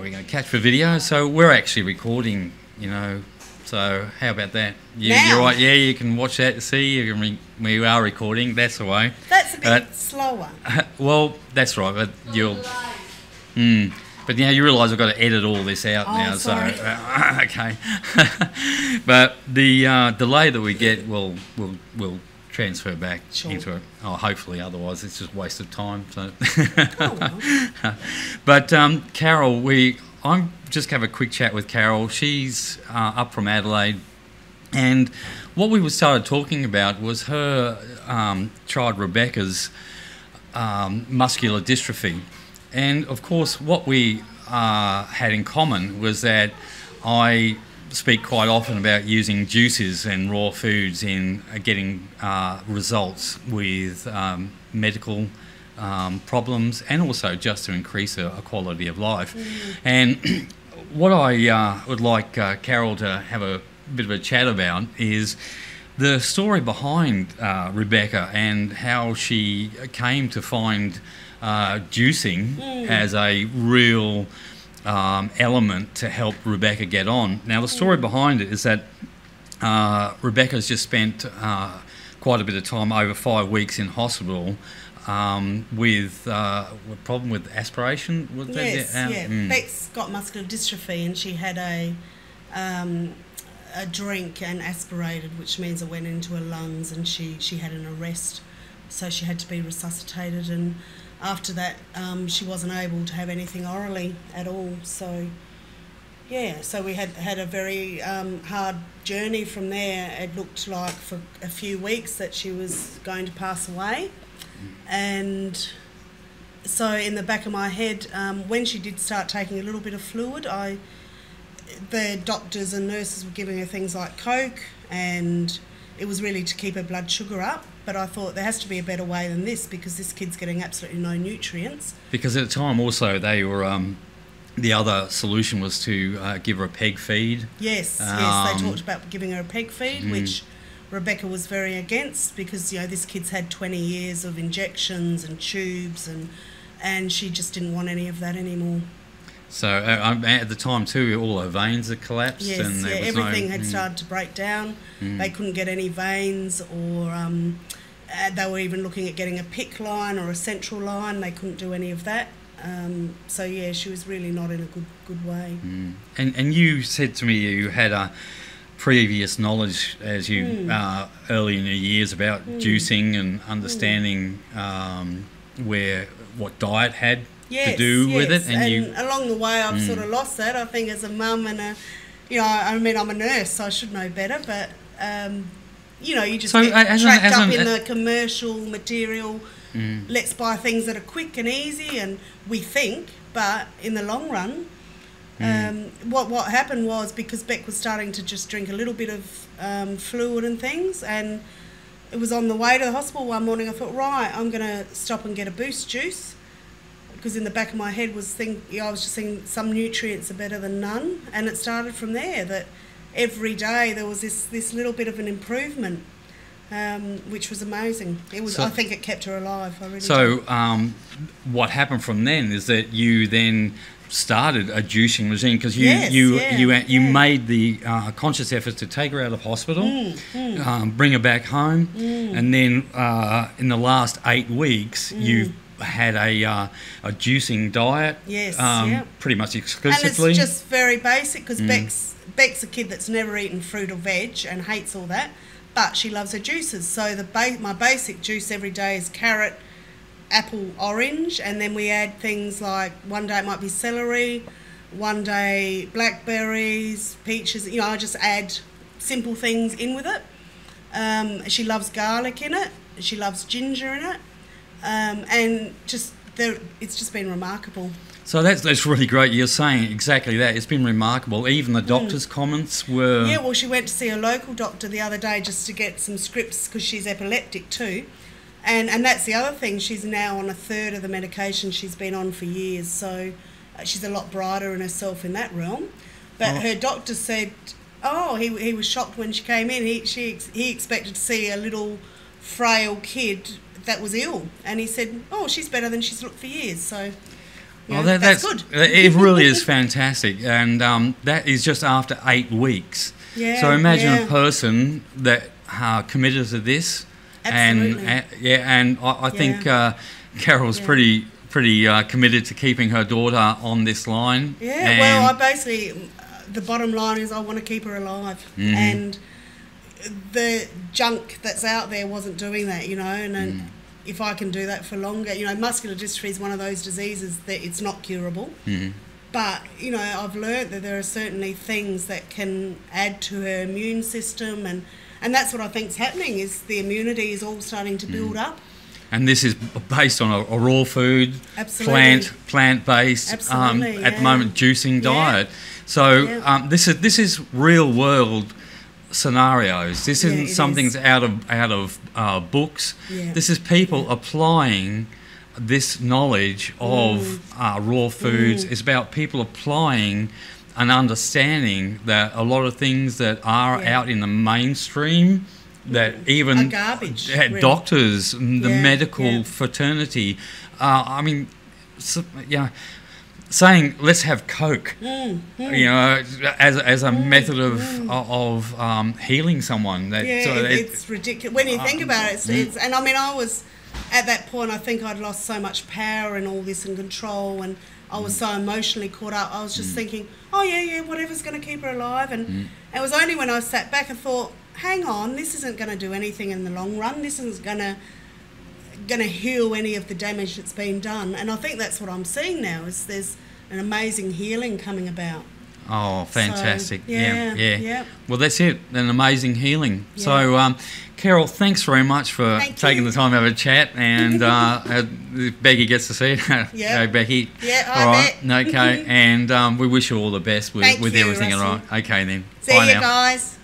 we're going to catch for video. So we're actually recording, you know. So how about that? You're right. Yeah, you can watch that. See, we are recording. That's the way. That's a bit slower. Well, that's right. But you'll. But now you realise I've got to edit all this out now. Sorry. So okay. But the delay that we get will transfer back into it. Oh, hopefully. Otherwise, it's just a waste of time. So. But Carol, I'm just have a quick chat with Carol. She's up from Adelaide, and what we started talking about was her child Rebecca's muscular dystrophy, and of course, what we had in common was that I speak quite often about using juices and raw foods in getting results with medical problems, and also just to increase a quality of life. And what I would like Carol to have a bit of a chat about is the story behind Rebecca and how she came to find juicing as a real element to help Rebecca get on. Now, the story behind it is that Rebecca's just spent quite a bit of time, over 5 weeks in hospital, with a problem with aspiration. Beck's got muscular dystrophy, and she had a drink and aspirated, which means it went into her lungs, and she had an arrest, so she had to be resuscitated. And after that, she wasn't able to have anything orally at all. So yeah, so we had a very hard journey from there. It looked like for a few weeks that she was going to pass away. And so in the back of my head, when she did start taking a little bit of fluid, the doctors and nurses were giving her things like Coke, and it was really to keep her blood sugar up. But I thought there has to be a better way than this, because this kid's getting absolutely no nutrients. Because at the time also they were, the other solution was to give her a peg feed. Yes, they talked about giving her a peg feed, which Rebecca was very against, because this kid's had 20 years of injections and tubes, and she just didn't want any of that anymore. So at the time too, all her veins had collapsed. Yes, and everything had started to break down. They couldn't get any veins, or they were even looking at getting a PICC line or a central line. They couldn't do any of that. So yeah, she was really not in a good way. And you said to me you had a previous knowledge as you early in your years about juicing and understanding what diet had to do with it, and along the way I've sort of lost that. I think as a mum and I'm a nurse, so I should know better, but you just get trapped up in the commercial material. Let's buy things that are quick and easy, and we think, but in the long run, what happened was, because Beck was starting to just drink a little bit of fluid and things, and it was on the way to the hospital one morning, I thought, right, I'm going to stop and get a Boost juice, because in the back of my head I was just thinking some nutrients are better than none, and it started from there, that every day there was this little bit of an improvement, which was amazing. I think it kept her alive. I really do. What happened from then is that you then started a juicing regime, because you made the conscious effort to take her out of hospital, bring her back home, and then in the last 8 weeks you've had a juicing diet, pretty much exclusively. And it's just very basic, because Beck's a kid that's never eaten fruit or veg and hates all that, but she loves her juices. So my basic juice every day is carrot, apple, orange, and then we add things like, one day it might be celery, one day blackberries, peaches. I just add simple things in with it. She loves garlic in it, she loves ginger in it, and it's just been remarkable. So that's really great. You're saying exactly that. It's been remarkable. Even the doctor's comments were... Yeah, well, she went to see a local doctor the other day just to get some scripts, because she's epileptic too. And that's the other thing. She's now on 1/3 of the medication she's been on for years. So she's a lot brighter in herself in that realm. But her doctor said, he was shocked when she came in. He expected to see a little frail kid that was ill. And he said, she's better than she's looked for years. So... You know, that's good. It really is fantastic, and that is just after 8 weeks. Yeah, so imagine a person that committed to this. Absolutely. And I think Carol's pretty committed to keeping her daughter on this line. Yeah, well, I basically, the bottom line is I want to keep her alive. Mm-hmm. And the junk that's out there wasn't doing that, you know, and if I can do that for longer, you know, muscular dystrophy is one of those diseases that it's not curable. Mm-hmm. But, you know, I've learned that there are certainly things that can add to her immune system, and that's what I think is happening, is the immunity is all starting to build up. And this is based on a raw food, plant-based, at the moment, juicing diet. So this is real-world scenarios. This isn't something that's out of books. Yeah. This is people applying this knowledge of raw foods. It's about people applying an understanding that a lot of things that are out in the mainstream, that even garbage, doctors, the medical fraternity, I mean, saying let's have Coke, you know, as a method of healing someone. It's ridiculous when you think about it. It's and I mean, I was at that point. I think I'd lost so much power and all this and control, and I was so emotionally caught up. I was just thinking, oh yeah, whatever's going to keep her alive. And it was only when I sat back and thought, hang on, this isn't going to do anything in the long run. This isn't going to heal any of the damage that's been done. And I think that's what I'm seeing now, is there's an amazing healing coming about. Oh, fantastic. So, yeah. Well, that's it, an amazing healing. Yeah. So, Carol, thanks very much for taking the time to have a chat. And Becky gets to see it. Yeah. Becky. Yeah, all right. Okay. And we wish you all the best with everything. Russell. All right. Okay, then. See you guys.